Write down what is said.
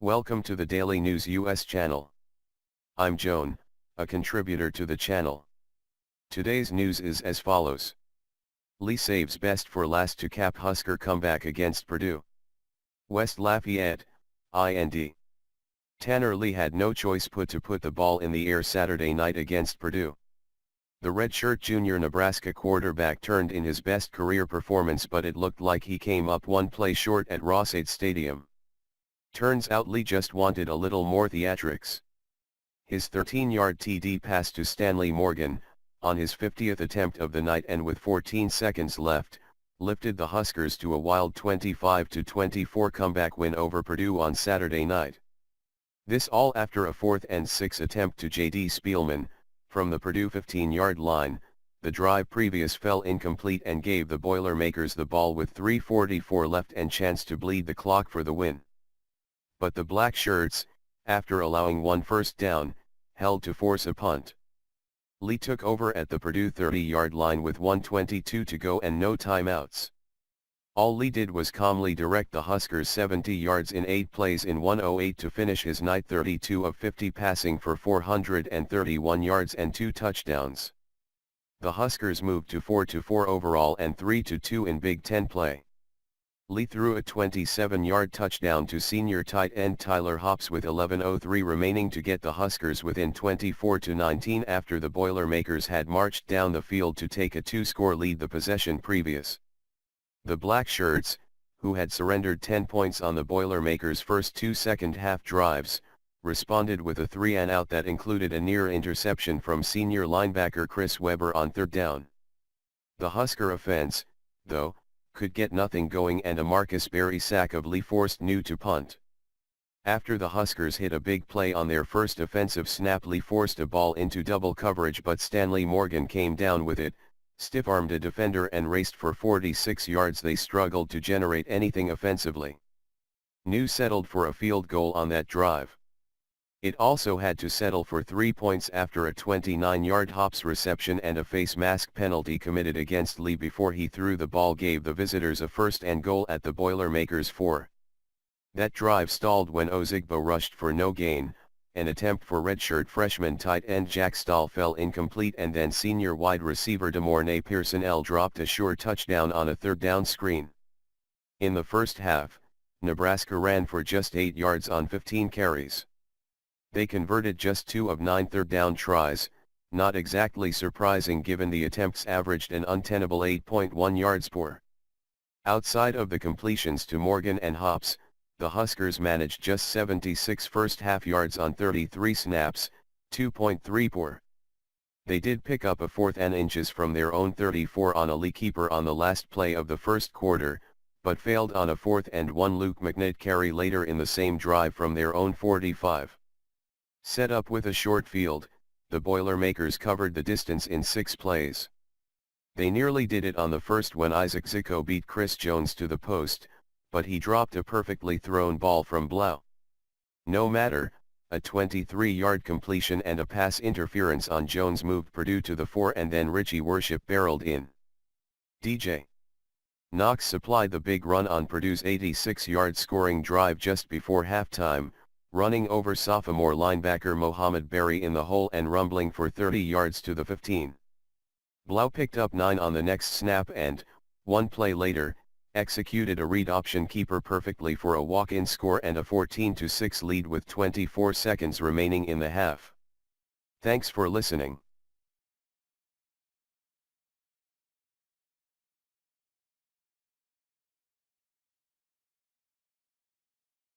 Welcome to the Daily News US channel. I'm Joan, a contributor to the channel. Today's news is as follows. Lee saves best for last to cap Husker comeback against Purdue. West Lafayette, IND. Tanner Lee had no choice but to put the ball in the air Saturday night against Purdue. The redshirt junior Nebraska quarterback turned in his best career performance, but it looked like he came up one play short at Ross-Ade Stadium. Turns out Lee just wanted a little more theatrics. His 13-yard TD pass to Stanley Morgan, on his 50th attempt of the night and with 14 seconds left, lifted the Huskers to a wild 25-24 comeback win over Purdue on Saturday night. This all after a 4th and 6 attempt to J.D. Spielman, from the Purdue 15-yard line. The drive previous fell incomplete and gave the Boilermakers the ball with 3:44 left and chance to bleed the clock for the win. But the Black Shirts, after allowing one first down, held to force a punt. Lee took over at the Purdue 30-yard line with 1:22 to go and no timeouts. All Lee did was calmly direct the Huskers 70 yards in 8 plays in 1:08 to finish his night 32 of 50 passing for 431 yards and 2 touchdowns. The Huskers moved to 4-4 overall and 3-2 in Big Ten play. Lee threw a 27-yard touchdown to senior tight end Tyler Hops with 11:03 remaining to get the Huskers within 24-19 after the Boilermakers had marched down the field to take a 2-score lead the possession previous. The Black Shirts, who had surrendered 10 points on the Boilermakers' first 2 second-half drives, responded with a 3-and-out that included a near interception from senior linebacker Chris Webber on 3rd down. The Husker offense, though, could get nothing going and a Marcus Berry sack of Lee forced New to punt. After the Huskers hit a big play on their first offensive snap, Lee forced a ball into double coverage, but Stanley Morgan came down with it, stiff-armed a defender and raced for 46 yards. They struggled to generate anything offensively. New settled for a field goal on that drive. It also had to settle for 3 points after a 29-yard Hops reception and a face mask penalty committed against Lee before he threw the ball gave the visitors a 1st and goal at the Boilermakers 4. That drive stalled when Ozigbo rushed for no gain. An attempt for redshirt freshman tight end Jack Stahl fell incomplete, and then senior wide receiver DeMornay Pearson dropped a sure touchdown on a 3rd down screen. In the first half, Nebraska ran for just 8 yards on 15 carries. They converted just 2 of 9 3rd down tries, not exactly surprising given the attempts averaged an untenable 8.1 yards per. Outside of the completions to Morgan and Hops, the Huskers managed just 76 first-half yards on 33 snaps, 2.3 per. They did pick up a 4th and inches from their own 34 on a Lee keeper on the last play of the first quarter, but failed on a 4th and 1 Luke McNitt carry later in the same drive from their own 45. Set up with a short field, the Boilermakers covered the distance in 6 plays. They nearly did it on the first when Isaac Zicko beat Chris Jones to the post, but he dropped a perfectly thrown ball from Blau. No matter, a 23-yard completion and a pass interference on Jones moved Purdue to the 4, and then Richie Worship barreled in. DJ Knox supplied the big run on Purdue's 86-yard scoring drive just before halftime, running over sophomore linebacker Mohamed Berry in the hole and rumbling for 30 yards to the 15. Blau picked up 9 on the next snap and, 1 play later, executed a read option keeper perfectly for a walk-in score and a 14-6 lead with 24 seconds remaining in the half. Thanks for listening.